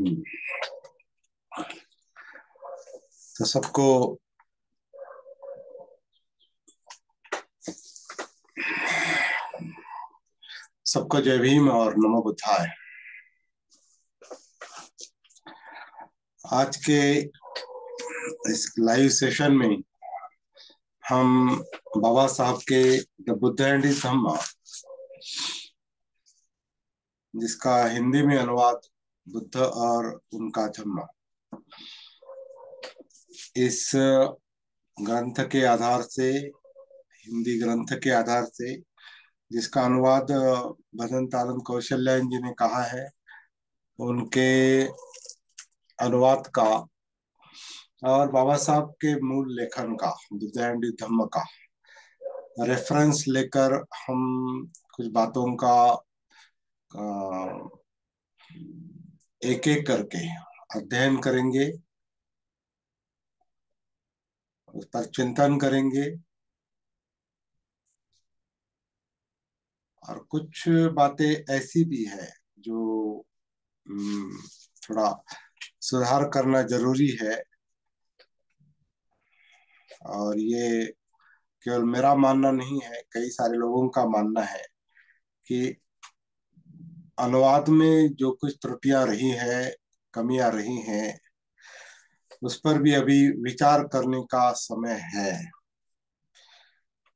हम्म, तो सबको जय भीम और नमो बुद्धाय। आज के इस लाइव सेशन में हम बाबा साहब के द बुद्ध एंड हिज धम्मा, जिसका हिंदी में अनुवाद बुद्ध और उनका धम्मा, इस ग्रंथ के आधार से, हिंदी ग्रंथ के आधार से, जिसका अनुवाद भजन तारन कौशल्यायन जी ने कहा है, उनके अनुवाद का और बाबा साहब के मूल लेखन का, बुद्ध एंड धम्म का रेफरेंस लेकर हम कुछ बातों का एक एक करके अध्ययन करेंगे, उस पर चिंतन करेंगे और कुछ बातें ऐसी भी है जो थोड़ा सुधार करना जरूरी है। और ये केवल मेरा मानना नहीं है, कई सारे लोगों का मानना है कि अनुवाद में जो कुछ त्रुटियां रही है, कमियां रही हैं, उस पर भी अभी विचार करने का समय है।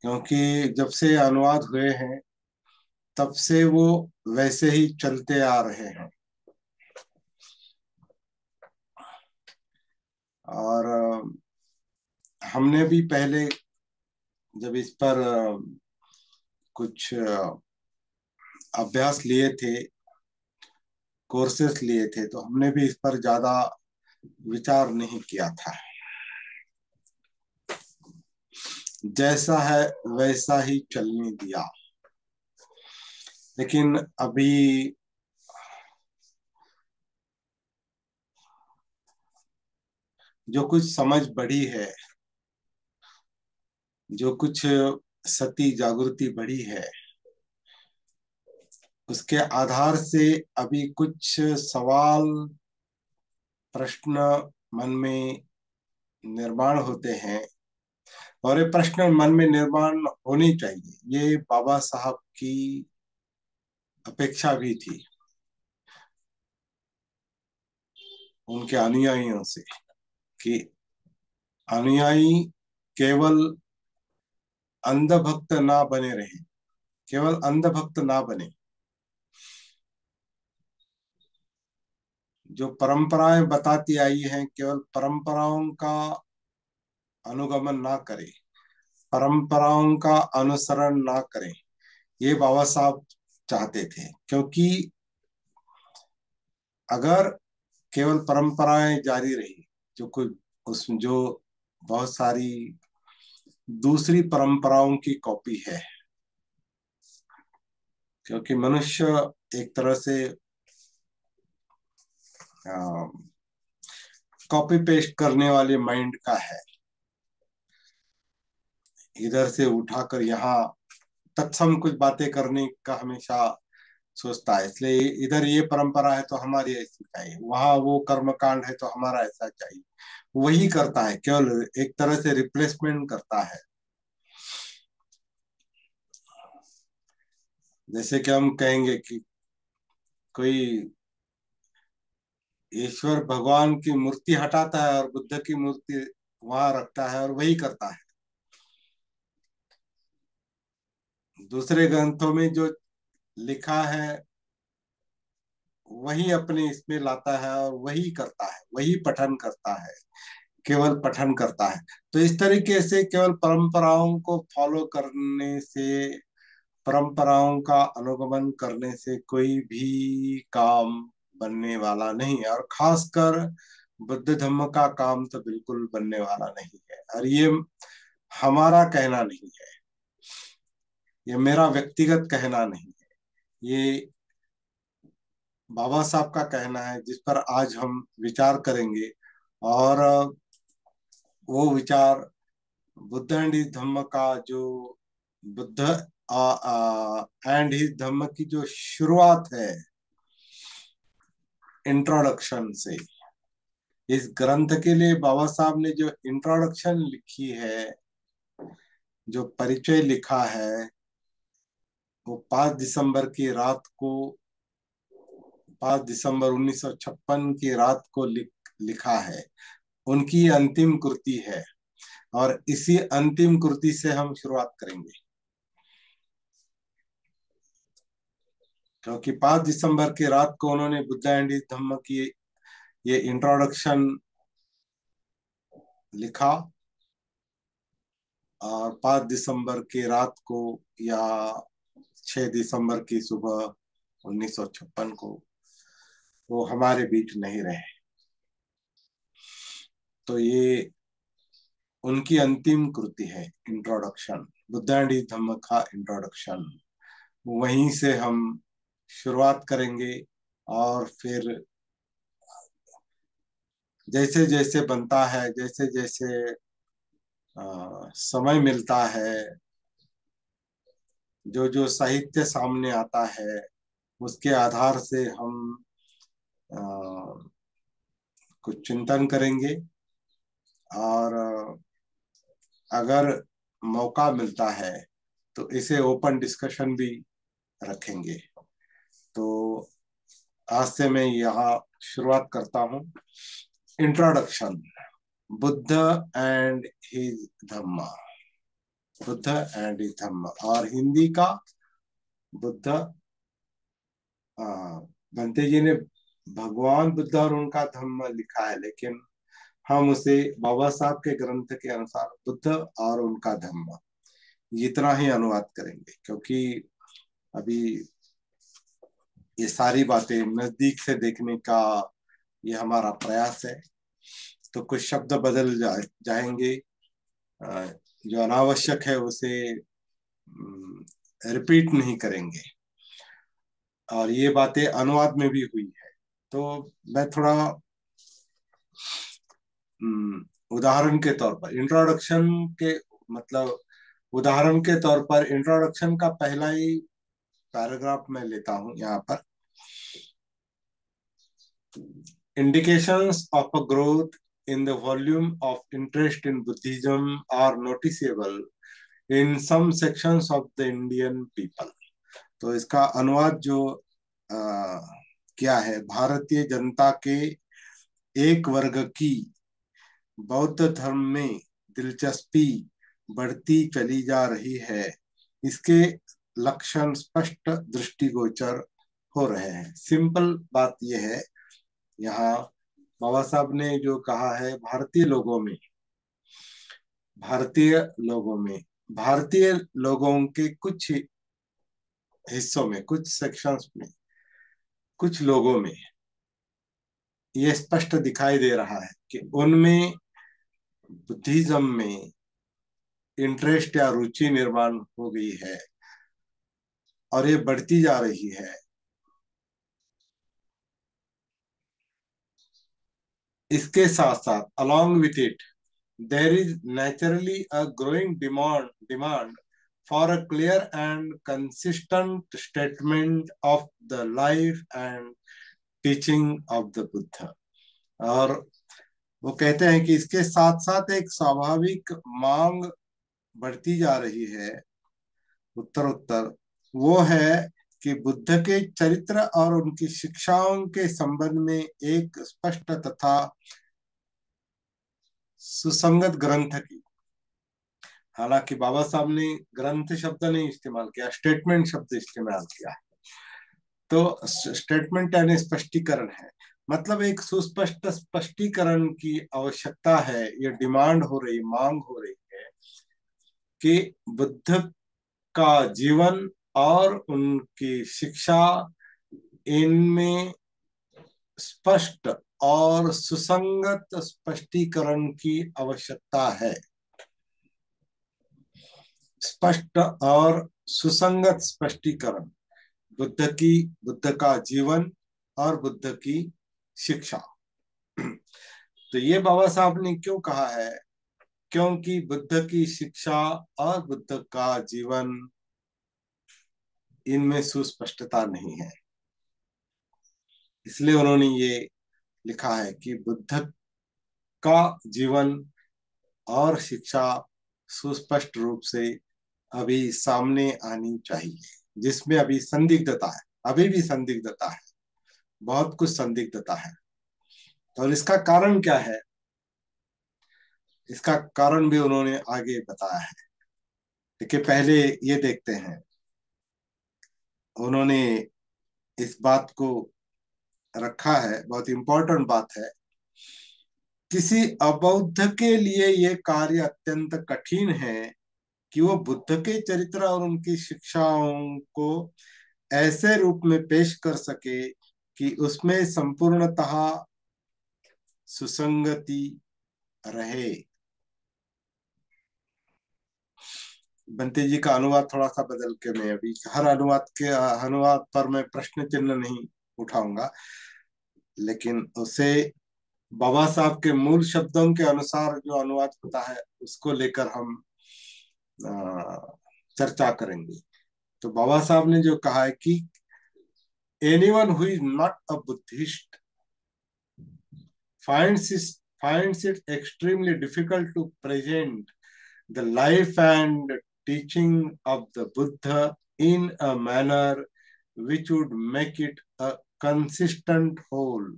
क्योंकि जब से अनुवाद हुए हैं तब से वो वैसे ही चलते आ रहे हैं। और हमने भी पहले जब इस पर कुछ अभ्यास लिए थे, कोर्सेस लिए थे, तो हमने भी इस पर ज्यादा विचार नहीं किया था। जैसा है वैसा ही चलने दिया। लेकिन अभी जो कुछ समझ बढ़ी है, जो कुछ सती जागृति बढ़ी है, उसके आधार से अभी कुछ सवाल, प्रश्न मन में निर्माण होते हैं। और ये प्रश्न मन में निर्माण होनी चाहिए, ये बाबा साहब की अपेक्षा भी थी उनके अनुयायियों से, कि अनुयायी केवल अंधभक्त ना बने रहे, केवल अंधभक्त ना बने, जो परंपराएं बताती आई हैं केवल परंपराओं का अनुगमन ना करें, परंपराओं का अनुसरण ना करें। ये बाबा साहब चाहते थे। क्योंकि अगर केवल परंपराएं जारी रही, जो कुछ उसमें जो बहुत सारी दूसरी परंपराओं की कॉपी है, क्योंकि मनुष्य एक तरह से कॉपी पेस्ट करने वाले माइंड का है, इधर से उठाकर यहाँ तत्सम कुछ बातें करने का हमेशा सोचता है। इसलिए इधर ये परंपरा है तो हमारी ऐसी चाहिए, वहां वो कर्म कांड है तो हमारा ऐसा चाहिए। वही करता है, केवल एक तरह से रिप्लेसमेंट करता है। जैसे कि हम कहेंगे कि कोई ईश्वर भगवान की मूर्ति हटाता है और बुद्ध की मूर्ति वहां रखता है और वही करता है। दूसरे ग्रंथों में जो लिखा है वही अपने इसमें लाता है और वही करता है, वही पठन करता है, केवल पठन करता है। तो इस तरीके से केवल परंपराओं को फॉलो करने से, परंपराओं का अनुगमन करने से कोई भी काम बनने वाला नहीं है। और खासकर बुद्ध धम्म का काम तो बिल्कुल बनने वाला नहीं है। और ये हमारा कहना नहीं है, ये मेरा व्यक्तिगत कहना नहीं है, ये बाबा साहब का कहना है, जिस पर आज हम विचार करेंगे। और वो विचार बुद्ध एंड हिज धम्म का, जो बुद्ध एंड हिज धम्म की जो शुरुआत है, इंट्रोडक्शन से। इस ग्रंथ के लिए बाबा साहब ने जो इंट्रोडक्शन लिखी है, जो परिचय लिखा है, वो 5 दिसंबर की रात को, 5 दिसंबर 1956 की रात को लिखा है। उनकी अंतिम कृति है और इसी अंतिम कृति से हम शुरुआत करेंगे, क्योंकि 5 दिसंबर की रात को उन्होंने बुद्धा एंड हिज धम्म की ये इंट्रोडक्शन लिखा, और 5 दिसंबर की रात को या 6 दिसंबर की सुबह 1956 को वो हमारे बीच नहीं रहे। तो ये उनकी अंतिम कृति है, इंट्रोडक्शन, बुद्धा एंड हिज धम्म का इंट्रोडक्शन। वहीं से हम शुरुआत करेंगे, और फिर जैसे जैसे बनता है, जैसे जैसे समय मिलता है, जो जो साहित्य सामने आता है, उसके आधार से हम अ, कुछ चिंतन करेंगे, और अगर मौका मिलता है तो इसे ओपन डिस्कशन भी रखेंगे। तो आज से मैं यहाँ शुरुआत करता हूँ। Introduction, Buddha and his Dhamma, Buddha and his Dhamma, और हिंदी का बुद्ध, बंते जी ने भगवान बुद्ध और उनका धम्म लिखा है, लेकिन हम उसे बाबा साहब के ग्रंथ के अनुसार बुद्ध और उनका धम्म, इतना ही अनुवाद करेंगे, क्योंकि अभी ये सारी बातें नजदीक से देखने का ये हमारा प्रयास है। तो कुछ शब्द बदल जाएंगे, अ, जो अनावश्यक है उसे रिपीट नहीं करेंगे, और ये बातें अनुवाद में भी हुई है। तो मैं थोड़ा उदाहरण के तौर पर इंट्रोडक्शन के, मतलब उदाहरण के तौर पर इंट्रोडक्शन का पहला ही पैराग्राफ मैं लेता हूं यहाँ पर। Indications of a growth in the volume of interest in Buddhism are noticeable in some sections of the Indian people। तो इसका अनुवाद जो क्या है, भारतीय जनता के एक वर्ग की बौद्ध धर्म में दिलचस्पी बढ़ती चली जा रही है, इसके लक्षण स्पष्ट दृष्टिगोचर हो रहे हैं। सिंपल बात यह है, यहाँ बाबा साहब ने जो कहा है, भारतीय लोगों में, भारतीय लोगों के कुछ हिस्सों में, कुछ सेक्शंस में, कुछ लोगों में ये स्पष्ट दिखाई दे रहा है कि उनमें बुद्धिज्म में इंटरेस्ट या रुचि निर्माण हो गई है, और ये बढ़ती जा रही है। इसके साथ साथ, along with it, there is naturally a growing demand for a clear and consistent statement of the life and teaching of the Buddha। और वो कहते हैं कि इसके साथ साथ एक स्वाभाविक मांग बढ़ती जा रही है, उत्तर उत्तर, वो है कि बुद्ध के चरित्र और उनकी शिक्षाओं के संबंध में एक स्पष्ट तथा सुसंगत ग्रंथ की। हालांकि बाबा साहब ने ग्रंथ शब्द नहीं इस्तेमाल किया, स्टेटमेंट शब्द इस्तेमाल किया है। तो स्टेटमेंट यानी स्पष्टीकरण है, मतलब एक सुस्पष्ट स्पष्टीकरण की आवश्यकता है। ये डिमांड हो रही, मांग हो रही है कि बुद्ध का जीवन और उनकी शिक्षा, इनमें स्पष्ट और सुसंगत स्पष्टीकरण की आवश्यकता है। स्पष्ट और सुसंगत स्पष्टीकरण, बुद्ध का जीवन और बुद्ध की शिक्षा। तो ये बाबा साहब ने क्यों कहा है? क्योंकि बुद्ध की शिक्षा और बुद्ध का जीवन, इनमें सुस्पष्टता नहीं है। इसलिए उन्होंने ये लिखा है कि बुद्ध का जीवन और शिक्षा सुस्पष्ट रूप से अभी सामने आनी चाहिए, जिसमें अभी संदिग्धता है, अभी भी संदिग्धता है, बहुत कुछ संदिग्धता है। और इसका कारण क्या है, इसका कारण भी उन्होंने आगे बताया है। देखिए, पहले ये देखते हैं, उन्होंने इस बात को रखा है, बहुत इंपॉर्टेंट बात है। किसी अबौद्ध के लिए ये कार्य अत्यंत कठिन है कि वो बुद्ध के चरित्र और उनकी शिक्षाओं को ऐसे रूप में पेश कर सके कि उसमें संपूर्णतः सुसंगति रहे। बंते जी का अनुवाद थोड़ा सा बदल के, मैं अभी हर अनुवाद पर मैं प्रश्न चिन्ह नहीं उठाऊंगा, लेकिन उसे बाबा साहब के मूल शब्दों के अनुसार जो अनुवाद होता है उसको लेकर हम चर्चा करेंगे। तो बाबा साहब ने जो कहा है कि anyone who is not a Buddhist finds it, finds it extremely difficult to present the life and teaching of the Buddha in a manner which would make it a consistent whole,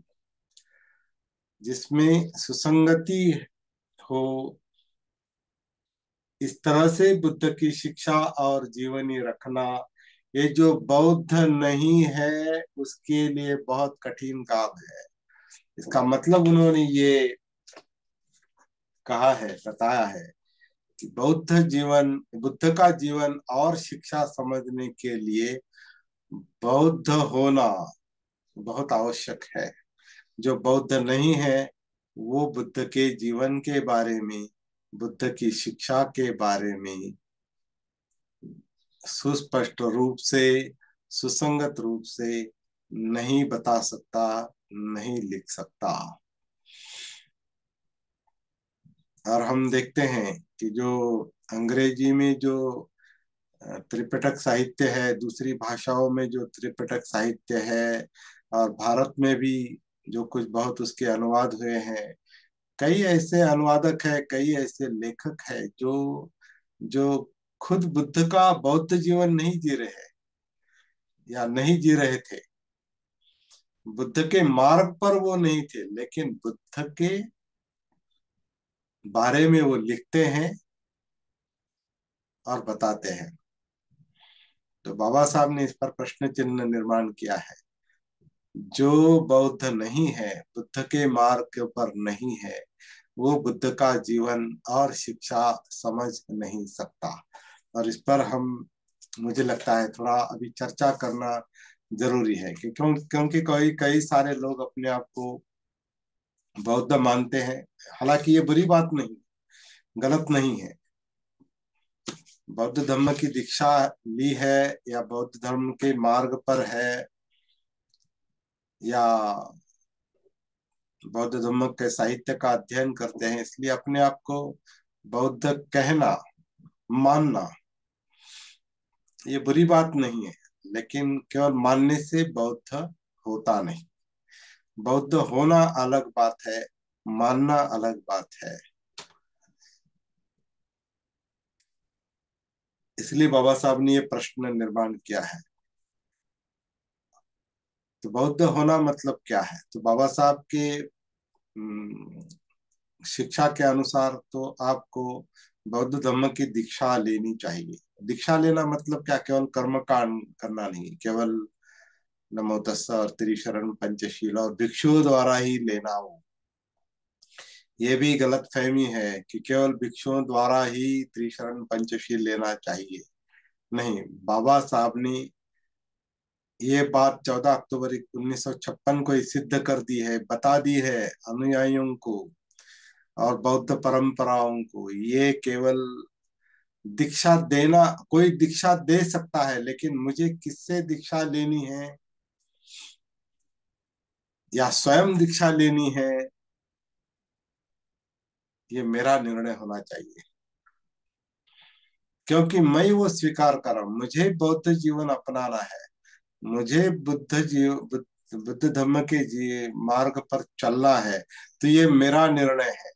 जिसमें सुसंगति हो। इस तरह से बुद्ध की शिक्षा और जीवनी रखना, ये जो बौद्ध नहीं है उसके लिए बहुत कठिन काम है। इसका मतलब उन्होंने ये कहा है, बताया है कि बुद्ध का जीवन और शिक्षा समझने के लिए बौद्ध होना बहुत आवश्यक है। जो बौद्ध नहीं है वो बुद्ध के जीवन के बारे में, बुद्ध की शिक्षा के बारे में सुस्पष्ट रूप से, सुसंगत रूप से नहीं बता सकता, नहीं लिख सकता। और हम देखते हैं कि जो अंग्रेजी में जो त्रिपिटक साहित्य है, दूसरी भाषाओं में जो त्रिपिटक साहित्य है, और भारत में भी जो कुछ बहुत उसके अनुवाद हुए हैं, कई ऐसे अनुवादक है, कई ऐसे लेखक है जो जो खुद बुद्ध का बौद्ध जीवन नहीं जी रहे हैं या नहीं जी रहे थे, बुद्ध के मार्ग पर वो नहीं थे, लेकिन बुद्ध के बारे में वो लिखते हैं और बताते हैं। तो बाबा साहब ने इस पर प्रश्न चिन्ह निर्माण किया है। जो बौद्ध नहीं है, बुद्ध के मार्ग पर नहीं है, वो बुद्ध का जीवन और शिक्षा समझ नहीं सकता। और इस पर हम, मुझे लगता है थोड़ा अभी चर्चा करना जरूरी है कि क्योंकि कई कई सारे लोग अपने आप को बौद्ध मानते हैं। हालांकि ये बुरी बात नहीं, गलत नहीं है। बौद्ध धर्म की दीक्षा ली है या बौद्ध धर्म के मार्ग पर है या बौद्ध धर्म के साहित्य का अध्ययन करते हैं, इसलिए अपने आप को बौद्ध कहना, मानना, ये बुरी बात नहीं है। लेकिन केवल मानने से बौद्ध होता नहीं। बौद्ध होना अलग बात है, मानना अलग बात है। इसलिए बाबा साहब ने ये प्रश्न निर्माण किया है। तो बौद्ध होना मतलब क्या है? तो बाबा साहब के शिक्षा के अनुसार तो आपको बौद्ध धर्म की दीक्षा लेनी चाहिए। दीक्षा लेना मतलब क्या? केवल कर्म कांड करना नहीं, केवल नमो तस्सा और त्रिशरण पंचशील और भिक्षुओं द्वारा ही लेना हो, ये भी गलत फहमी है कि केवल भिक्षुओं द्वारा ही त्रिशरण पंचशील लेना चाहिए। नहीं, बाबा साहब ने ये बात 14 अक्टूबर 1956 को ही सिद्ध कर दी है, बता दी है अनुयायियों को और बौद्ध परंपराओं को। ये केवल दीक्षा देना, कोई दीक्षा दे सकता है, लेकिन मुझे किससे दीक्षा लेनी है या स्वयं दीक्षा लेनी है, ये मेरा निर्णय होना चाहिए। क्योंकि मैं वो स्वीकार कर रहा हूं, मुझे बौद्ध जीवन अपनाना है, मुझे तो बुद्ध धम्म के जी मार्ग पर चलना है, तो ये मेरा निर्णय है।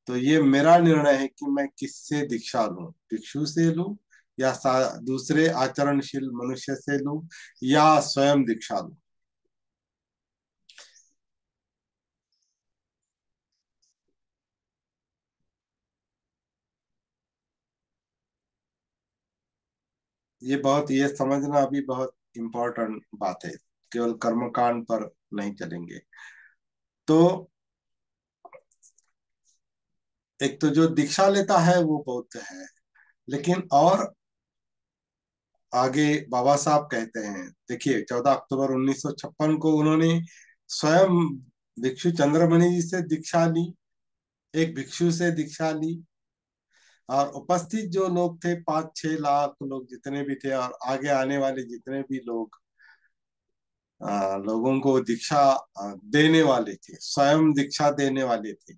तो ये मेरा निर्णय है कि मैं किससे दीक्षा लूं, भिक्षु से लूं या दूसरे आचरणशील मनुष्य से लूं या स्वयं दीक्षा लूं। ये समझना अभी बहुत इम्पोर्टेंट बात है। केवल कर्मकांड पर नहीं चलेंगे। तो एक तो जो दीक्षा लेता है वो बौद्ध है, लेकिन और आगे बाबा साहब कहते हैं, देखिए 14 अक्टूबर 1956 को उन्होंने स्वयं भिक्षु चंद्रमणि जी से दीक्षा ली, एक भिक्षु से दीक्षा ली। और उपस्थित जो लोग थे 5-6 लाख लोग जितने भी थे, और आगे आने वाले जितने भी लोग लोगों को दीक्षा देने वाले थे, स्वयं दीक्षा देने वाले थे।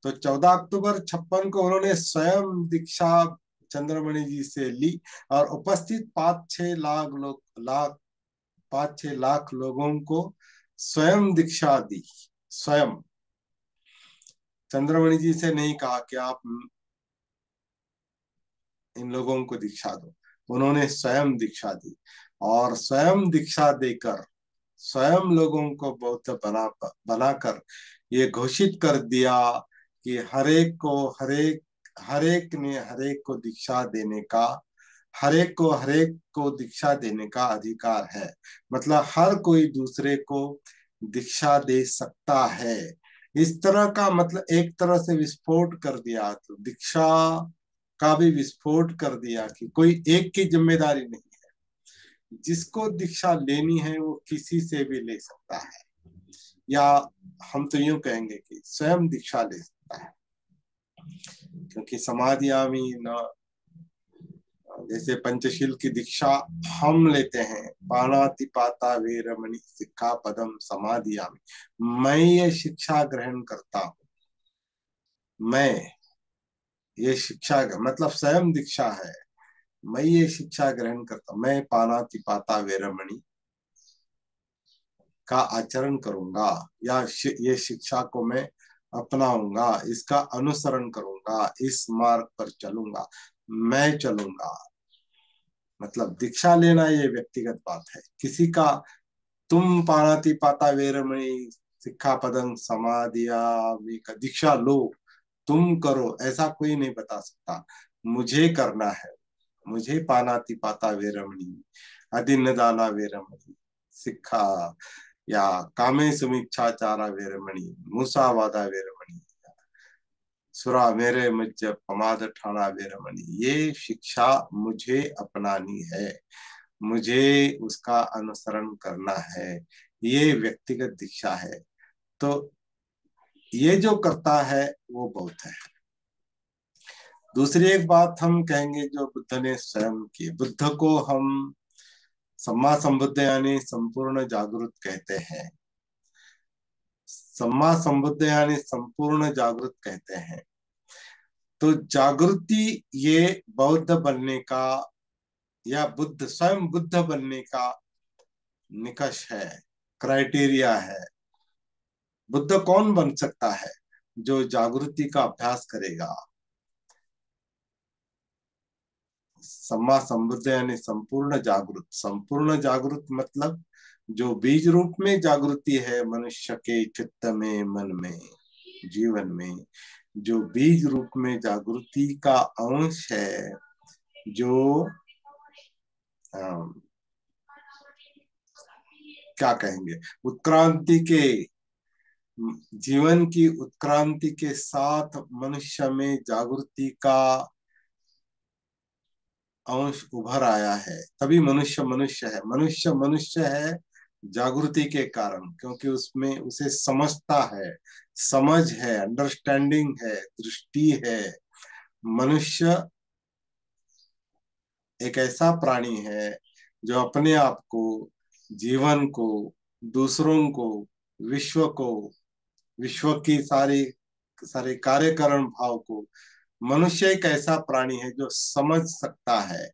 तो 14 अक्टूबर 56 को उन्होंने स्वयं दीक्षा चंद्रमणि जी से ली, और उपस्थित 5-6 लाख लोगों को स्वयं दीक्षा दी। स्वयं, चंद्रमणि जी से नहीं कहा कि आप इन लोगों को दीक्षा दो, उन्होंने स्वयं दीक्षा दी। और स्वयं दीक्षा देकर स्वयं लोगों को बौद्ध बनाकर ये घोषित कर दिया कि हरेक ने हरेक को दीक्षा देने का, हरेक को दीक्षा देने का अधिकार है। मतलब हर कोई दूसरे को दीक्षा दे सकता है। इस तरह का मतलब एक तरह से विस्फोट कर दिया, तो दीक्षा का भी विस्फोट कर दिया कि कोई एक की जिम्मेदारी नहीं, जिसको दीक्षा लेनी है वो किसी से भी ले सकता है, या हम तो यूं कहेंगे कि स्वयं दीक्षा ले सकता है। क्योंकि समाधियामी न, जैसे पंचशील की दीक्षा हम लेते हैं, पाणातिपाता वेरमणि सिक्खापदम समाधियामी, मैं ये शिक्षा ग्रहण करता हूँ। मैं ये शिक्षा मतलब स्वयं दीक्षा है, मैं ये शिक्षा ग्रहण करता हूँ, मैं पाणातिपाता वेरमणि का आचरण करूंगा, या ये शिक्षा को मैं अपनाऊंगा, इसका अनुसरण करूंगा, इस मार्ग पर चलूंगा, मैं चलूंगा। मतलब दीक्षा लेना ये व्यक्तिगत बात है किसी का। तुम पाणाति पाता वेरमणि सिक्खापदं समादियामि का दीक्षा लो, तुम करो, ऐसा कोई नहीं बता सकता। मुझे करना है, मुझे पानाति पाता वेरमणि, अदिन्न दाना वेरमणि सिक्खा, या कामे सुमिच्छाचारा वेरमणि, मूसावादा वेरमणि, सुरा मेरे मुझ पमाद ठाना वेरमणि, ये शिक्षा मुझे अपनानी है, मुझे उसका अनुसरण करना है। ये व्यक्तिगत दीक्षा है। तो ये जो करता है वो बौद्ध है। दूसरी एक बात हम कहेंगे जो बुद्ध ने स्वयं की, बुद्ध को हम सम्मा संबुद्ध यानी संपूर्ण जागृत कहते हैं। सम्मा संबुद्ध यानी संपूर्ण जागृत कहते हैं। तो जागृति ये बौद्ध बनने का या बुद्ध स्वयं बुद्ध बनने का निकष है, क्राइटेरिया है। बुद्ध कौन बन सकता है? जो जागृति का अभ्यास करेगा। सम्मा संबुद्ध यानी संपूर्ण जागृत, संपूर्ण जागृत मतलब जो बीज रूप में जागृति है मनुष्य के चित्त में, मन में, जीवन में, जो बीज रूप में जागृति का अंश है, जो अम, क्या कहेंगे, उत्क्रांति के, जीवन की उत्क्रांति के साथ मनुष्य में जागृति का अंश उभर आया है, तभी मनुष्य मनुष्य है। मनुष्य मनुष्य है जागृति के कारण, क्योंकि उसमें उसे समझता है, समझ है, अंडरस्टैंडिंग है, दृष्टि है। मनुष्य एक ऐसा प्राणी है जो अपने आप को, जीवन को, दूसरों को, विश्व को, विश्व की सारी सारे कार्यकरण भाव को, मनुष्य एक ऐसा प्राणी है जो समझ सकता है।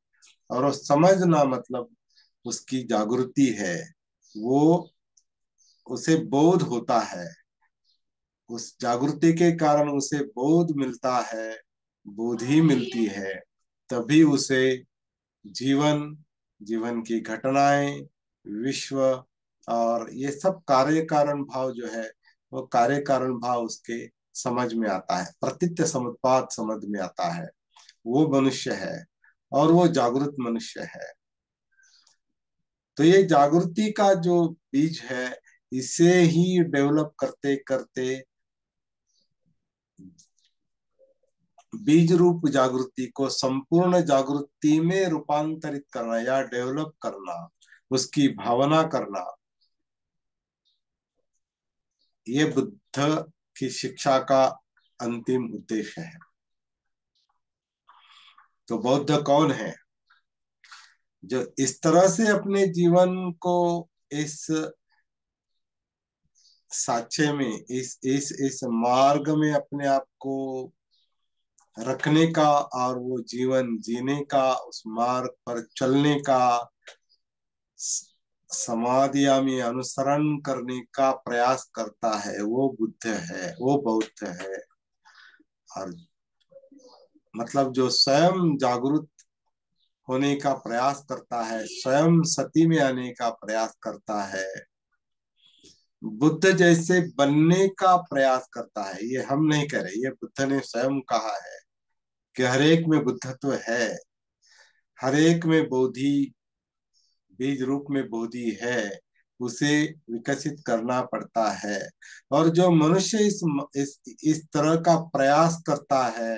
और वो समझना मतलब उसकी जागृति है। वो उसे बोध होता है, उस जागृति के कारण उसे बोध मिलता है, बोधि मिलती है, तभी उसे जीवन, जीवन की घटनाएं, विश्व और ये सब कार्य कारण भाव जो है, वो कार्य कारण भाव उसके समझ में आता है, प्रतीत्य समुत्पाद समझ में आता है। वो मनुष्य है और वो जागृत मनुष्य है। तो ये जागृति का जो बीज है, इसे ही डेवलप करते करते बीज रूप जागृति को संपूर्ण जागृति में रूपांतरित करना या डेवलप करना, उसकी भावना करना, ये बुद्ध की शिक्षा का अंतिम उद्देश्य है। तो बौद्ध कौन है? जो इस तरह से अपने जीवन को इस साक्ष्य में, इस मार्ग में अपने आप को रखने का और वो जीवन जीने का, उस मार्ग पर चलने का, समाधिया में अनुसरण करने का प्रयास करता है, वो बुद्ध है, वो बौद्ध है। और मतलब जो स्वयं जागरूक होने का प्रयास करता है, स्वयं सती में आने का प्रयास करता है, बुद्ध जैसे बनने का प्रयास करता है। ये हम नहीं कह रहे, ये बुद्ध ने स्वयं कहा है कि हर एक में बुद्धत्व है, हर एक में बोधि, बीज रूप में बोधि है, उसे विकसित करना पड़ता है। और जो मनुष्य इस तरह का प्रयास करता है,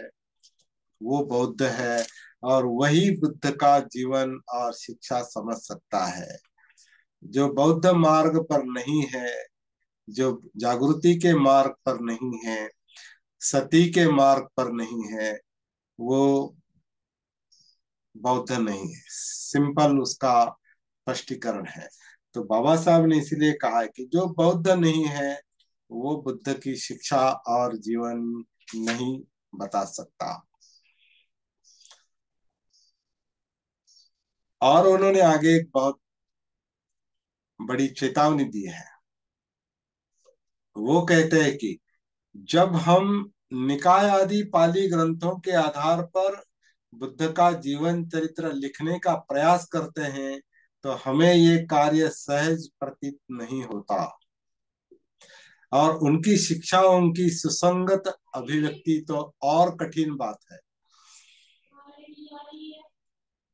वो बौद्ध है, और वही बुद्ध का जीवन और शिक्षा समझ सकता है। जो बौद्ध मार्ग पर नहीं है, जो जागृति के मार्ग पर नहीं है, सती के मार्ग पर नहीं है, वो बौद्ध नहीं है। सिंपल उसका स्पष्टीकरण है। तो बाबा साहब ने इसीलिए कहा है कि जो बौद्ध नहीं है, वो बुद्ध की शिक्षा और जीवन नहीं बता सकता। और उन्होंने आगे एक बहुत बड़ी चेतावनी दी है। वो कहते हैं कि जब हम निकाय आदि पाली ग्रंथों के आधार पर बुद्ध का जीवन चरित्र लिखने का प्रयास करते हैं, तो हमें ये कार्य सहज प्रतीत नहीं होता, और उनकी शिक्षाओं की सुसंगत अभिव्यक्ति तो और कठिन बात है।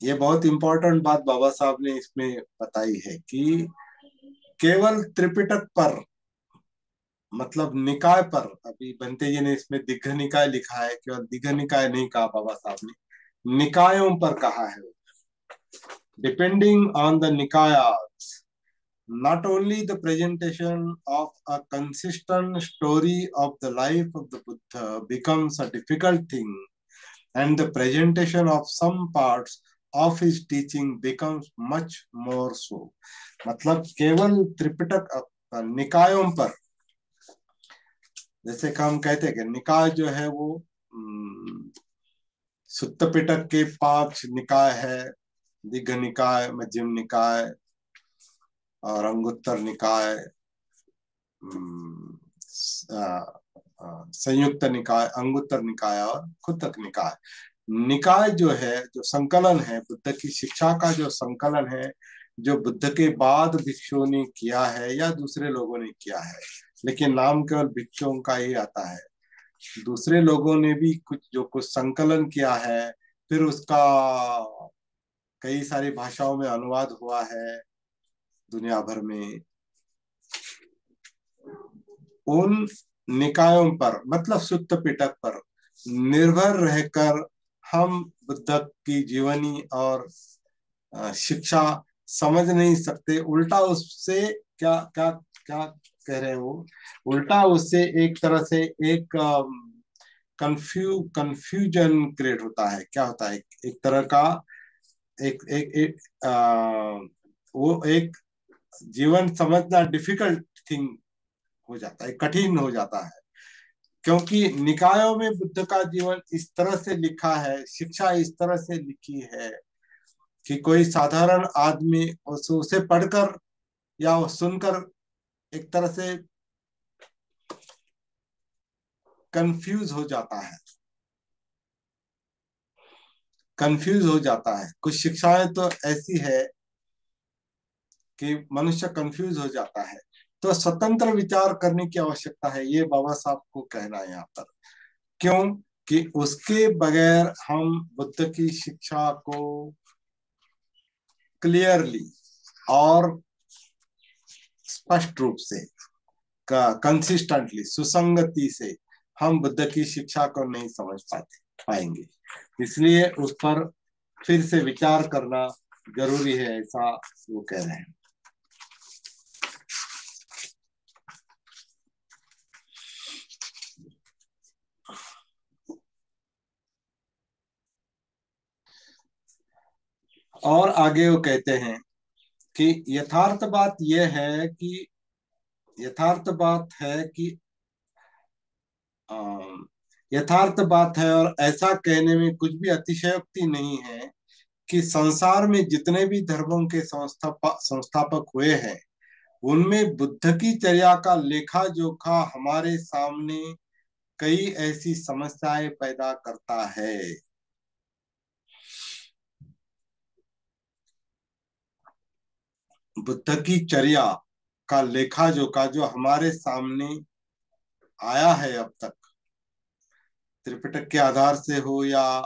ये बहुत इंपॉर्टेंट बात बाबा साहब ने इसमें बताई है कि केवल त्रिपिटक पर, मतलब निकाय पर, अभी बंते जी ने इसमें दिग्घ निकाय लिखा है, केवल दिग्घ निकाय नहीं कहा बाबा साहब ने, निकायों पर कहा है। Depending on the Nikayas, not only the presentation of a consistent story of the life of the Buddha becomes a difficult thing, and the presentation of some parts of his teaching becomes much more so. मतलब केवल त्रिपिटक निकायों पर, जैसे कि हम कहते हैं कि निकाय जो है वो सुत्त पिटक के 5 निकाय है, दिग्घ निकाय, मध्यम निकाय और अंगुत्तर निकाय, संयुक्त निकाय, अंगुत्तर निकाय और खुत्तक निकाय। निकाय जो है, जो संकलन है, बुद्ध की शिक्षा का जो संकलन है, जो बुद्ध के बाद भिक्षुओं ने किया है या दूसरे लोगों ने किया है, लेकिन नाम केवल भिक्षुओं का ही आता है। दूसरे लोगों ने भी कुछ जो कुछ संकलन किया है, फिर उसका कई सारी भाषाओं में अनुवाद हुआ है दुनिया भर में। उन निकायों पर, मतलब सुत्त पिटक पर निर्भर रहकर हम बुद्ध की जीवनी और शिक्षा समझ नहीं सकते। उल्टा उससे क्या क्या क्या कह रहे हैं वो, उल्टा उससे एक तरह से एक कंफ्यूजन क्रिएट होता है। क्या होता है, एक तरह का एक एक, एक वो एक जीवन समझना डिफिकल्ट थिंग हो जाता है, कठिन हो जाता है, क्योंकि निकायों में बुद्ध का जीवन इस तरह से लिखा है, शिक्षा इस तरह से लिखी है कि कोई साधारण आदमी उसे पढ़कर या सुनकर एक तरह से कंफ्यूज हो जाता है, कंफ्यूज हो जाता है। कुछ शिक्षाएं तो ऐसी है कि मनुष्य कंफ्यूज हो जाता है। तो स्वतंत्र विचार करने की आवश्यकता है, ये बाबा साहब को कहना है यहाँ पर। क्यों? कि उसके बगैर हम बुद्ध की शिक्षा को क्लियरली और स्पष्ट रूप से, कंसिस्टेंटली, सुसंगति से हम बुद्ध की शिक्षा को नहीं समझ पाएंगे। इसलिए उस पर फिर से विचार करना जरूरी है, ऐसा वो कह रहे हैं। और आगे वो कहते हैं कि यथार्थ बात है कि अम, यथार्थ बात है और ऐसा कहने में कुछ भी अतिशयोक्ति नहीं है कि संसार में जितने भी धर्मों के संस्थापक हुए हैं, उनमें बुद्ध की चर्या का लेखा जोखा हमारे सामने कई ऐसी समस्याएं पैदा करता है। बुद्ध की चर्या का लेखा जोखा जो हमारे सामने आया है अब तक, त्रिपिटक के आधार से हो या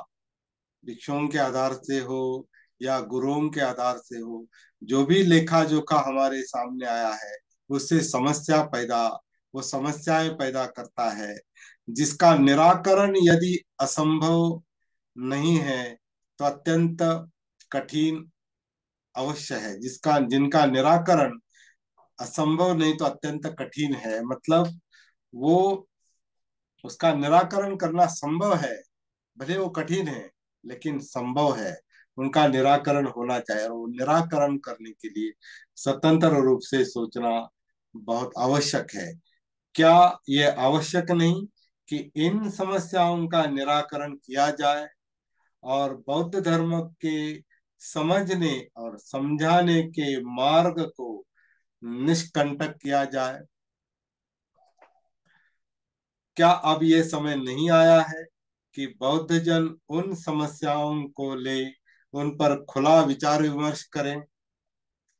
भिक्षुओं के आधार से हो या गुरुओं के आधार से हो, जो भी लेखा जोखा हमारे सामने आया है, उससे वो समस्याएं पैदा करता है, जिसका निराकरण यदि असंभव नहीं है तो अत्यंत कठिन अवश्य है। जिनका निराकरण असंभव नहीं तो अत्यंत कठिन है, मतलब वो उसका निराकरण करना संभव है, भले वो कठिन है लेकिन संभव है। उनका निराकरण होना चाहिए, और वो निराकरण करने के लिए स्वतंत्र रूप से सोचना बहुत आवश्यक है। क्या ये आवश्यक नहीं कि इन समस्याओं का निराकरण किया जाए और बौद्ध धर्म के समझने और समझाने के मार्ग को निष्कंटक किया जाए? क्या अब ये समय नहीं आया है कि बौद्ध जन उन समस्याओं को ले उन पर खुला विचार विमर्श करें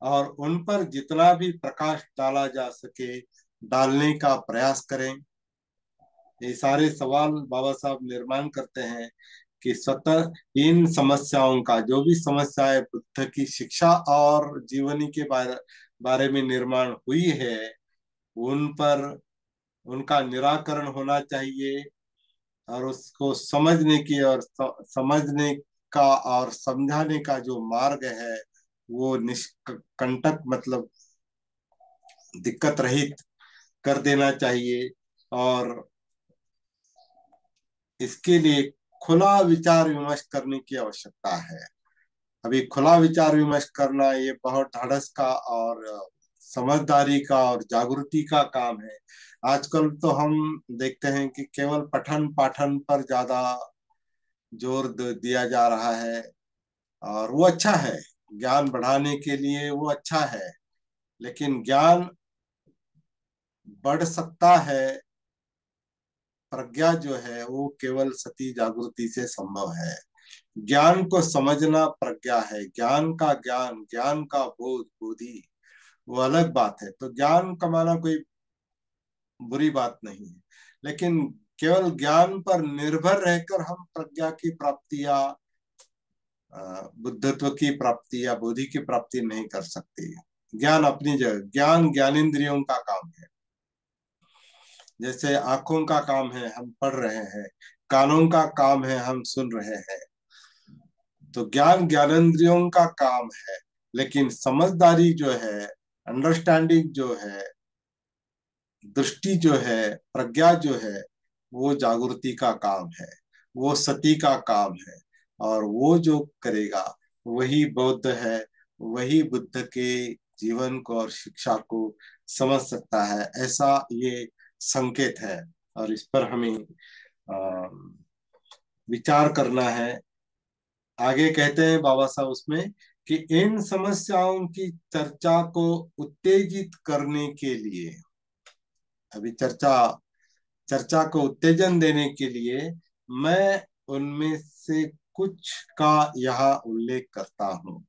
और उन पर जितना भी प्रकाश डाला जा सके डालने का प्रयास करें? ये सारे सवाल बाबा साहब निर्माण करते हैं कि स्वतः इन समस्याओं का, जो भी समस्याएं बुद्ध की शिक्षा और जीवनी के बारे में निर्माण हुई है, उन पर उनका निराकरण होना चाहिए। और उसको समझने की और समझने का और समझाने का जो मार्ग है, वो निष्कंटक, मतलब दिक्कत रहित कर देना चाहिए। और इसके लिए खुला विचार विमर्श करने की आवश्यकता है। अभी खुला विचार विमर्श करना ये बहुत ढाढ़स का और समझदारी का और जागृति का काम है। आजकल तो हम देखते हैं कि केवल पठन पाठन पर ज्यादा जोर दिया जा रहा है, और वो अच्छा है, ज्ञान बढ़ाने के लिए वो अच्छा है। लेकिन ज्ञान बढ़ सकता है, प्रज्ञा जो है वो केवल सती जागृति से संभव है। ज्ञान को समझना प्रज्ञा है, ज्ञान का बोध, बोधि, वो अलग बात है। तो ज्ञान कमाना कोई बुरी बात नहीं है, लेकिन केवल ज्ञान पर निर्भर रहकर हम प्रज्ञा की प्राप्ति या बुद्धत्व की प्राप्ति या बोधि की प्राप्ति नहीं कर सकते। ज्ञान अपनी जगह, ज्ञानेंद्रियों का काम है। जैसे आंखों का काम है हम पढ़ रहे हैं, कानों का काम है हम सुन रहे हैं। तो ज्ञान ज्ञानेंद्रियों का काम है, लेकिन समझदारी जो है, अंडरस्टैंडिंग जो है, दृष्टि जो है, प्रज्ञा जो है, वो जागृति का काम है, वो सती का काम है। और वो जो करेगा वही बौद्ध है, वही बुद्ध के जीवन को और शिक्षा को समझ सकता है, ऐसा ये संकेत है। और इस पर हमें विचार करना है। आगे कहते हैं बाबा साहब उसमें कि इन समस्याओं की चर्चा को उत्तेजित करने के लिए, अभी चर्चा चर्चा को उत्तेजन देने के लिए मैं उनमें से कुछ का यहाँ उल्लेख करता हूँ।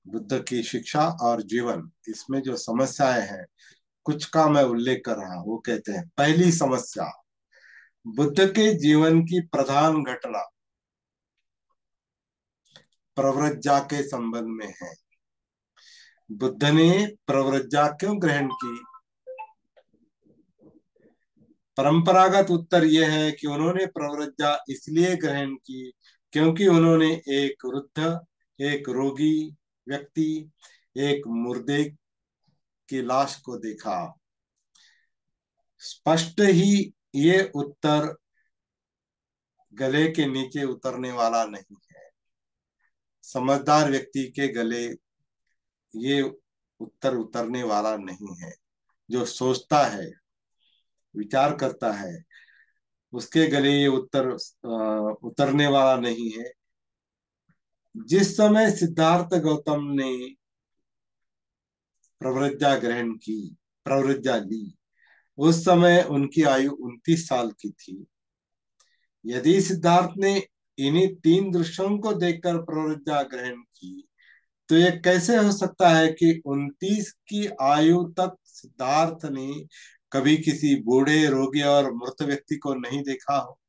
बुद्ध की शिक्षा और जीवन, इसमें जो समस्याएं हैं कुछ का मैं उल्लेख कर रहा हूँ। वो कहते हैं, पहली समस्या, बुद्ध के जीवन की प्रधान घटना प्रव्रज्जा के संबंध में है। बुद्ध ने प्रव्रज्जा क्यों ग्रहण की? परंपरागत उत्तर यह है कि उन्होंने प्रव्रज्जा इसलिए ग्रहण की क्योंकि उन्होंने एक वृद्ध, एक रोगी व्यक्ति, एक मुर्दे की लाश को देखा। स्पष्ट ही ये उत्तर गले के नीचे उतरने वाला नहीं है। समझदार व्यक्ति के गले ये उत्तर उतरने वाला नहीं है। जो सोचता है, विचार करता है, उसके गले ये उत्तर उतरने वाला नहीं है। जिस समय सिद्धार्थ गौतम ने प्रव्रज्जा ग्रहण की, प्रव्रज्जा ली, उस समय उनकी आयु 29 साल की थी। यदि सिद्धार्थ ने इन्हीं 3 दृश्यों को देखकर प्रव्रज्जा ग्रहण की, तो ये कैसे हो सकता है कि 29 की आयु तक सिद्धार्थ ने कभी किसी बूढ़े, रोगी और मृत व्यक्ति को नहीं देखा हो?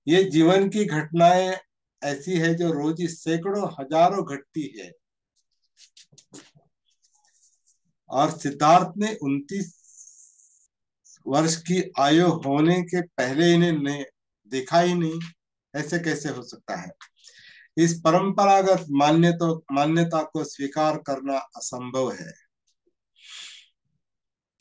ये जीवन की घटनाएं ऐसी है जो रोज सैकड़ों हजारों घटती है, और सिद्धार्थ ने 29 वर्ष की आयु होने के पहले इन्हें देखा ही नहीं। ऐसे कैसे हो सकता है? इस परंपरागत मान्यता को स्वीकार करना असंभव है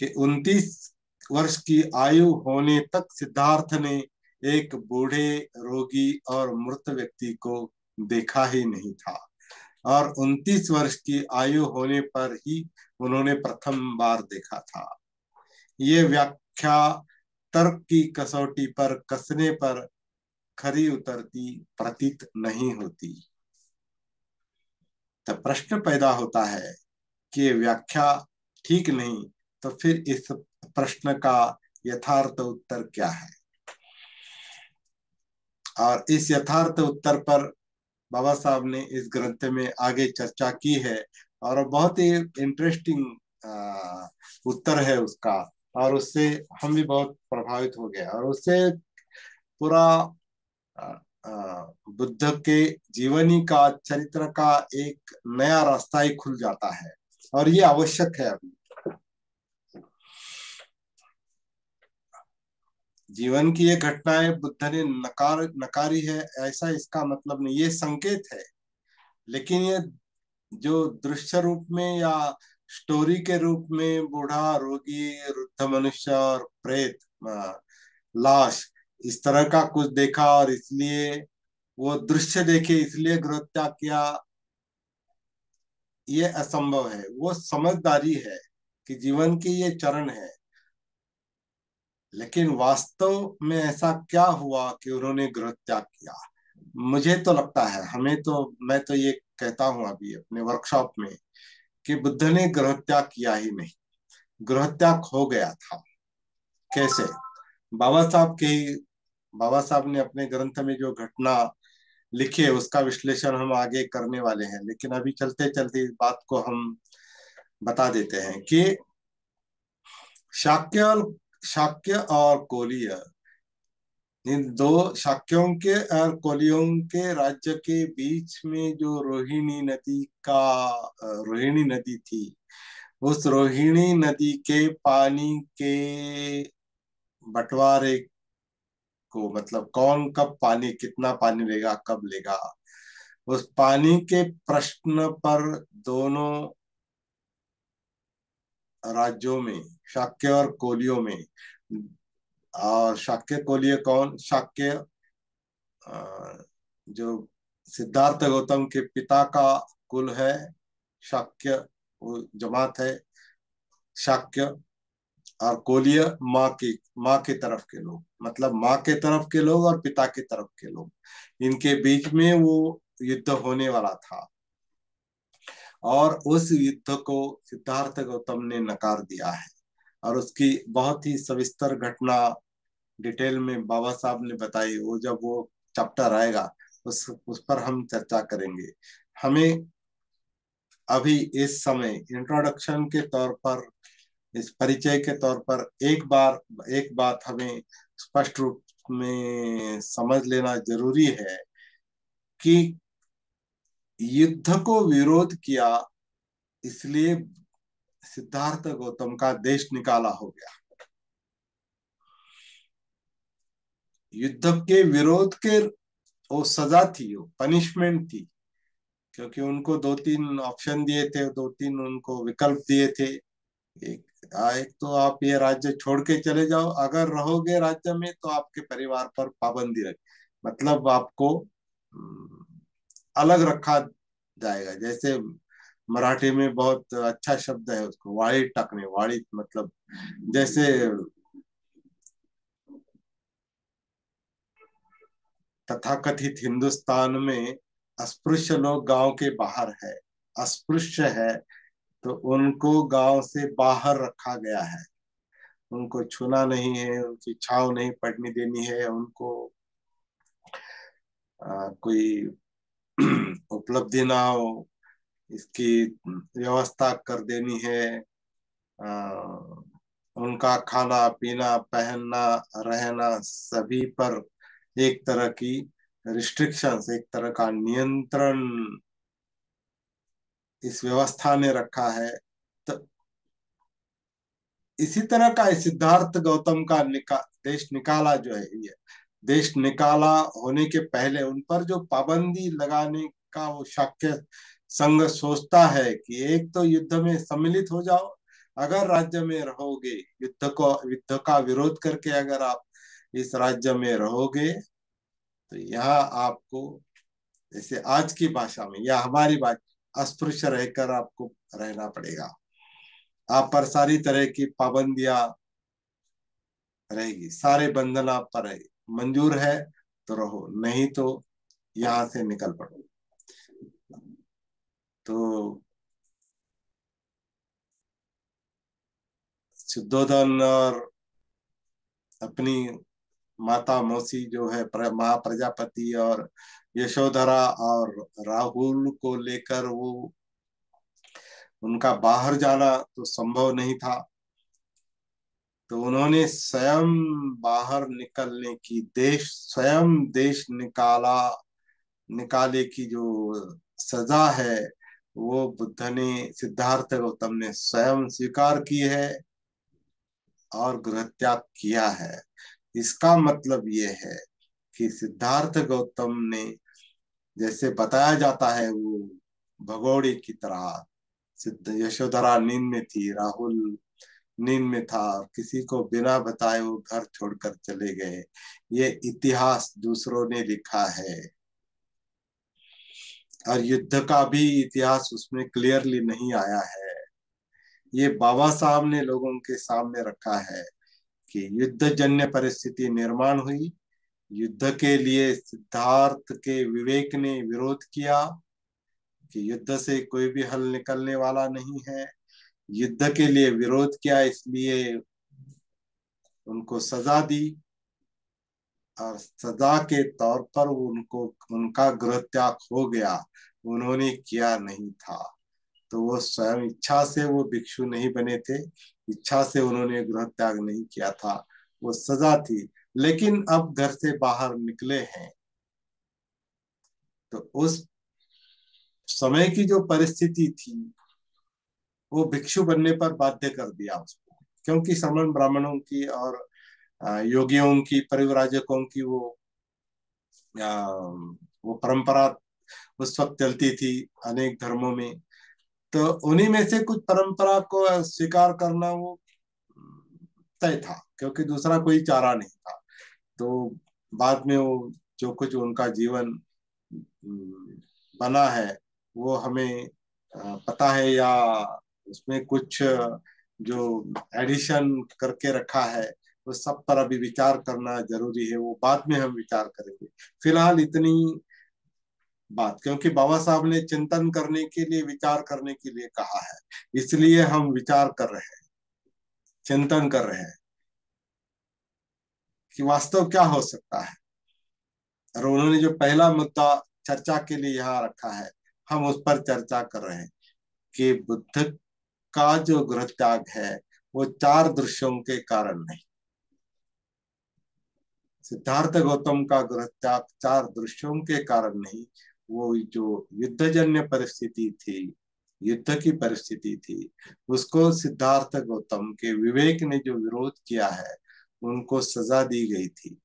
कि 29 वर्ष की आयु होने तक सिद्धार्थ ने एक बूढ़े, रोगी और मृत व्यक्ति को देखा ही नहीं था, और 29 वर्ष की आयु होने पर ही उन्होंने प्रथम बार देखा था। ये व्याख्या तर्क की कसौटी पर कसने पर खरी उतरती प्रतीत नहीं होती। तब प्रश्न पैदा होता है कि ये व्याख्या ठीक नहीं, तो फिर इस प्रश्न का यथार्थ उत्तर क्या है? और इस यथार्थ उत्तर पर बाबा साहब ने इस ग्रंथ में आगे चर्चा की है, और बहुत ही इंटरेस्टिंग उत्तर है उसका, और उससे हम भी बहुत प्रभावित हो गए, और उससे पूरा बुद्ध के जीवनी का, चरित्र का एक नया रास्ता ही खुल जाता है, और ये आवश्यक है। अभी जीवन की ये घटनाएं बुद्ध ने नकारी है ऐसा इसका मतलब नहीं, ये संकेत है। लेकिन ये जो दृश्य रूप में या स्टोरी के रूप में बूढ़ा, रोगी, वृद्ध मनुष्य और प्रेत, लाश, इस तरह का कुछ देखा और इसलिए वो दृश्य देखे इसलिए गृह त्याग किया, ये असंभव है। वो समझदारी है कि जीवन के ये चरण है। लेकिन वास्तव में ऐसा क्या हुआ कि उन्होंने गृह त्याग किया? मुझे तो लगता है, मैं तो ये कहता हूं अभी अपने वर्कशॉप में, कि बुद्ध ने गृह त्याग किया ही नहीं, गृह त्याग हो गया था। कैसे? बाबा साहब के ही बाबा साहब ने अपने ग्रंथ में जो घटना लिखी है उसका विश्लेषण हम आगे करने वाले हैं, लेकिन अभी चलते चलते इस बात को हम बता देते हैं कि शाक्य शाक्य और कोलीय, इन दो शाक्यों के और कोलियों के राज्य के बीच में जो रोहिणी नदी थी, उस रोहिणी नदी के पानी के बंटवारे को, मतलब कौन कब पानी, कितना पानी लेगा, कब लेगा, उस पानी के प्रश्न पर दोनों राज्यों में, शाक्य और कोलियों में, और शाक्य कोलीय कौन? शाक्य जो सिद्धार्थ गौतम के पिता का कुल है, शाक्य वो जमात है शाक्य, और कोलीय माँ के तरफ के लोग, मतलब माँ के तरफ के लोग और पिता के तरफ के लोग, इनके बीच में वो युद्ध होने वाला था। और उस युद्ध को सिद्धार्थ गौतम ने नकार दिया है। और उसकी बहुत ही सविस्तर घटना डिटेल में बाबा साहब ने बताई। वो जब वो चैप्टर आएगा उस पर हम चर्चा करेंगे। हमें अभी इस समय इंट्रोडक्शन के तौर पर, इस परिचय के तौर पर एक बात हमें स्पष्ट रूप में समझ लेना जरूरी है कि युद्ध को विरोध किया, इसलिए सिद्धार्थ गौतम का देश निकाला हो गया। युद्ध के विरोध के वो सजा थी, वो पनिशमेंट थी, क्योंकि उनको दो तीन ऑप्शन दिए थे, दो तीन उनको विकल्प दिए थे। एक तो आप ये राज्य छोड़ के चले जाओ, अगर रहोगे राज्य में तो आपके परिवार पर पाबंदी रहे, मतलब आपको अलग रखा जाएगा। जैसे मराठी में बहुत अच्छा शब्द है उसको, वाळीत टाकणे। वाळीत मतलब जैसे तथाकथित हिंदुस्तान में अस्पृश्य लोग गांव के बाहर है, अस्पृश्य है, तो उनको गांव से बाहर रखा गया है। उनको छूना नहीं है, उनकी छाव नहीं पड़ने देनी है, उनको कोई उपलब्धि ना हो इसकी व्यवस्था कर देनी है। आ, उनका खाना पीना पहनना रहना सभी पर एक तरह की रिस्ट्रिक्शंस, एक तरह का नियंत्रण इस व्यवस्था ने रखा है। तो इसी तरह का सिद्धार्थ गौतम का देश निकाला जो है, ये देश निकाला होने के पहले उन पर जो पाबंदी लगाने का वो शाक्य संघ सोचता है कि एक तो युद्ध में सम्मिलित हो जाओ, अगर राज्य में रहोगे, युद्ध का विरोध करके अगर आप इस राज्य में रहोगे तो यहाँ आपको, जैसे आज की भाषा में या हमारी भाषा, अस्पृश्य रहकर आपको रहना पड़ेगा। आप पर सारी तरह की पाबंदियां रहेगी, सारे बंधन आप पर रहेगी। मंजूर है तो रहो, नहीं तो यहाँ से निकल पड़ो। तो शुद्धोधन और अपनी माता मौसी जो है महाप्रजापति और यशोधरा और राहुल को लेकर वो उनका बाहर जाना तो संभव नहीं था। तो उन्होंने स्वयं बाहर निकलने की, देश स्वयं देश निकाले की जो सजा है वो बुद्ध ने, सिद्धार्थ गौतम ने स्वयं स्वीकार की है और गृह त्याग किया है। इसका मतलब ये है कि सिद्धार्थ गौतम ने, जैसे बताया जाता है, वो भगोड़े की तरह, सिद्ध यशोधरा नींद में थी, राहुल नींद में था, और किसी को बिना बताए वो घर छोड़कर चले गए। ये इतिहास दूसरों ने लिखा है, और युद्ध का भी इतिहास उसमें क्लियरली नहीं आया है। ये बाबा साहब ने लोगों के सामने रखा है कि युद्ध जन्य परिस्थिति निर्माण हुई, युद्ध के लिए सिद्धार्थ के विवेक ने विरोध किया कि युद्ध से कोई भी हल निकलने वाला नहीं है। युद्ध के लिए विरोध किया, इसलिए उनको सजा दी, और सजा के तौर पर उनको, उनका गृह त्याग हो गया, उन्होंने किया नहीं था। तो वो स्वयं इच्छा से वो भिक्षु नहीं बने थे, इच्छा से उन्होंने गृह त्याग नहीं किया था, वो सजा थी। लेकिन अब घर से बाहर निकले हैं, तो उस समय की जो परिस्थिति थी वो भिक्षु बनने पर बाध्य कर दिया उसको, क्योंकि श्रमण ब्राह्मणों की और योगियों की, परिव्राजकों की वो परंपरा उस वक्त चलती थी अनेक धर्मों में। तो उन्हीं में से कुछ परंपरा को स्वीकार करना वो तय था, क्योंकि दूसरा कोई चारा नहीं था। तो बाद में वो जो कुछ उनका जीवन बना है वो हमें पता है, या उसमें कुछ जो एडिशन करके रखा है वो सब पर अभी विचार करना जरूरी है, वो बाद में हम विचार करेंगे। फिलहाल इतनी बात, क्योंकि बाबा साहब ने चिंतन करने के लिए, विचार करने के लिए कहा है, इसलिए हम विचार कर रहे हैं, चिंतन कर रहे हैं कि वास्तव क्या हो सकता है। और उन्होंने जो पहला मुद्दा चर्चा के लिए यहाँ रखा है, हम उस पर चर्चा कर रहे हैं कि बुद्ध का जो गृह त्याग है वो चार दृश्यों के कारण नहीं, सिद्धार्थ गौतम का गृह त्याग चार दृश्यों के कारण नहीं, वो जो युद्धजन्य परिस्थिति थी, युद्ध की परिस्थिति थी, उसको सिद्धार्थ गौतम के विवेक ने जो विरोध किया है, उनको सजा दी गई थी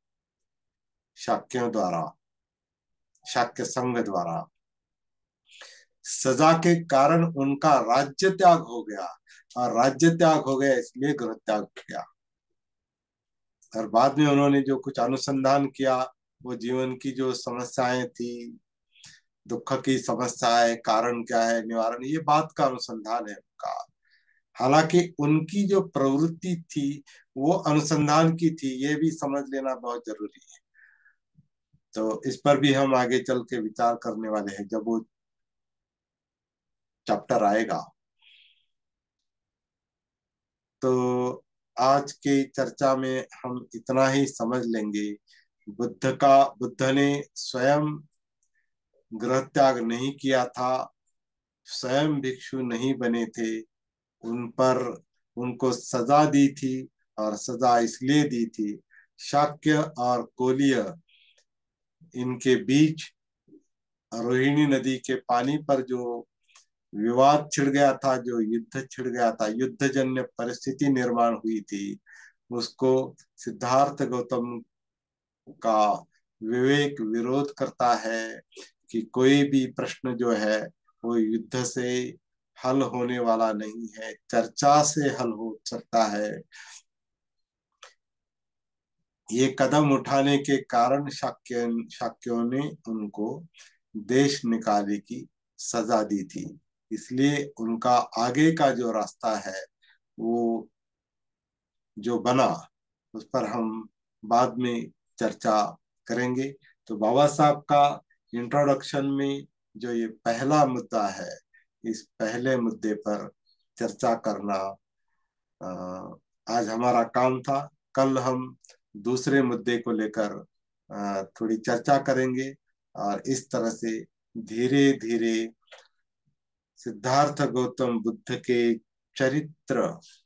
शाक्यों द्वारा, शाक्य संघ द्वारा। सजा के कारण उनका राज्य त्याग हो गया, और राज्य त्याग हो गया इसलिए गृह त्याग हो गया। और बाद में उन्होंने जो कुछ अनुसंधान किया, वो जीवन की जो समस्याएं थी, दुख की समस्याएं, कारण क्या है, निवारण, ये बात का अनुसंधान है उनका। हालांकि उनकी जो प्रवृत्ति थी वो अनुसंधान की थी, ये भी समझ लेना बहुत जरूरी है। तो इस पर भी हम आगे चल के विचार करने वाले हैं जब वो चैप्टर आएगा। तो आज के चर्चा में हम इतना ही समझ लेंगे। बुद्ध ने स्वयं गृह त्याग नहीं किया था, स्वयं भिक्षु नहीं बने थे, उन पर, उनको सजा दी थी, और सजा इसलिए दी थी, शाक्य और कोलीय इनके बीच रोहिणी नदी के पानी पर जो विवाद छिड़ गया था, जो युद्ध छिड़ गया था, युद्धजन्य परिस्थिति निर्माण हुई थी, उसको सिद्धार्थ गौतम का विवेक विरोध करता है कि कोई भी प्रश्न जो है वो युद्ध से हल होने वाला नहीं है, चर्चा से हल हो सकता है। ये कदम उठाने के कारण शाक्यों ने उनको देश निकाले की सजा दी थी, इसलिए उनका आगे का जो रास्ता है वो जो बना, उस पर हम बाद में चर्चा करेंगे। तो बाबा साहब का इंट्रोडक्शन में जो ये पहला मुद्दा है, इस पहले मुद्दे पर चर्चा करना अ, आज हमारा काम था। कल हम दूसरे मुद्दे को लेकर थोड़ी चर्चा करेंगे, और इस तरह से धीरे धीरे सिद्धार्थ गौतम बुद्ध के चरित्र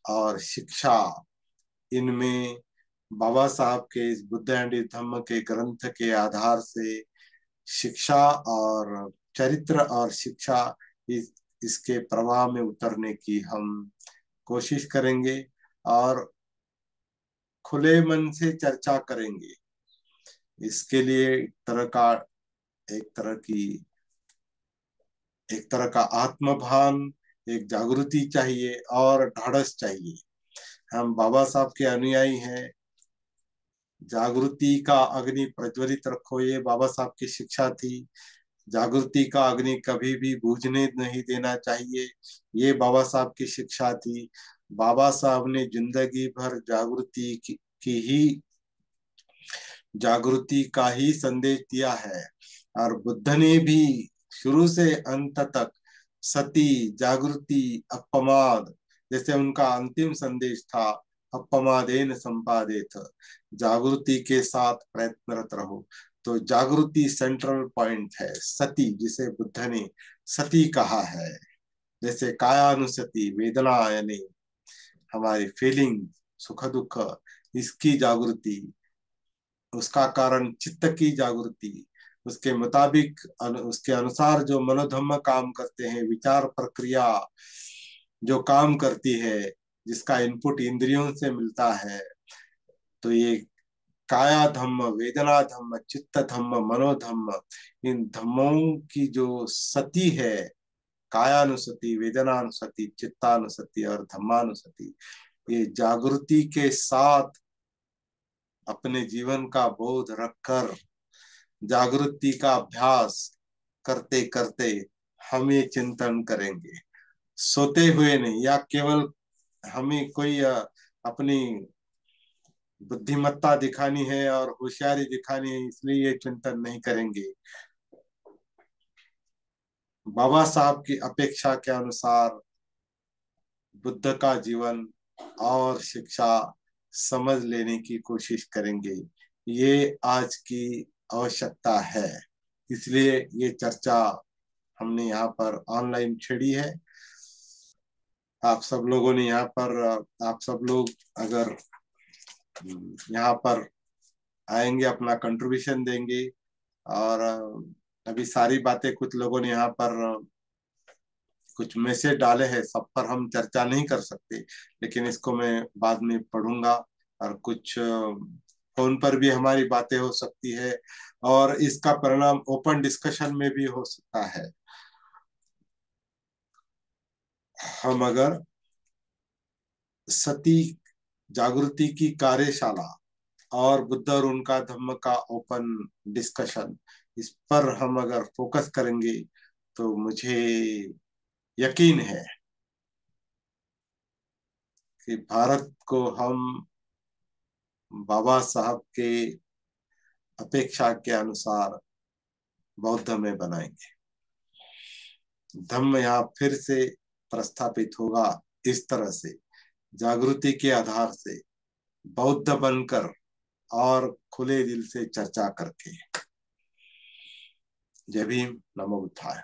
और शिक्षा, इनमें बाबा साहब के इस बुद्ध एंड धम्म के ग्रंथ के आधार से शिक्षा और चरित्र और शिक्षा, इसके प्रवाह में उतरने की हम कोशिश करेंगे, और खुले मन से चर्चा करेंगे। इसके लिए एक तरह की एक तरह का आत्मभान, एक जागृति चाहिए और ढाढ़स चाहिए। हम बाबा साहब के अनुयायी हैं, जागृति का अग्नि प्रज्वलित रखो, ये बाबा साहब की शिक्षा थी। जागृति का अग्नि कभी भी बुझने नहीं देना चाहिए, ये बाबा साहब की शिक्षा थी। बाबा साहब ने जिंदगी भर जागृति का ही संदेश दिया है, और बुद्ध ने भी शुरू से अंत तक सती, जागृति, अपमाद, जैसे उनका अंतिम संदेश था, अपमादेन संपादेत, जागृति के साथ प्रयत्नरत रहो। तो जागृति सेंट्रल पॉइंट है, सती जिसे बुद्ध ने सती कहा है, जैसे कायानुसति, वेदना यानी हमारी फीलिंग, सुख दुख, इसकी जागृति, उसका कारण चित्त की जागृति, उसके मुताबिक उसके अनुसार जो मनोधम्म काम करते हैं, विचार प्रक्रिया जो काम करती है, जिसका इनपुट इंद्रियों से मिलता है। तो ये काया धम्म, वेदना धम्म, चित्त धम्म, मनोधम्म, इन धम्मों की जो सती है, कायानुसति, वेदनानुसति, चित्तानुसति और धम्मानुसति, ये जागृति के साथ अपने जीवन का बोध रखकर, जागृति का अभ्यास करते करते हम ये चिंतन करेंगे, सोते हुए नहीं, या केवल हमें कोई अपनी बुद्धिमत्ता दिखानी है और होशियारी दिखानी है, इसलिए ये चिंतन नहीं करेंगे। बाबा साहब की अपेक्षा के अनुसार बुद्ध का जीवन और शिक्षा समझ लेने की कोशिश करेंगे। ये आज की आवश्यकता है, इसलिए ये चर्चा हमने यहाँ पर ऑनलाइन छेड़ी है। आप सब लोगों ने यहाँ पर, आप सब लोग अगर यहाँ पर आएंगे, अपना कंट्रीब्यूशन देंगे, और अभी सारी बातें कुछ लोगों ने यहाँ पर कुछ मैसेज डाले हैं, सब पर हम चर्चा नहीं कर सकते, लेकिन इसको मैं बाद में पढ़ूंगा। और कुछ फोन पर भी हमारी बातें हो सकती है, और इसका परिणाम ओपन डिस्कशन में भी हो सकता है। हम अगर सती जागृति की कार्यशाला और बुद्ध और उनका धम्म का ओपन डिस्कशन, इस पर हम अगर फोकस करेंगे, तो मुझे यकीन है कि भारत को हम बाबा साहब के अपेक्षा के अनुसार बौद्ध में बनाएंगे। धम्म यहाँ फिर से प्रस्थापित होगा, इस तरह से जागृति के आधार से, बौद्ध बनकर और खुले दिल से चर्चा करके। जय भीम, नमो बुद्धाय।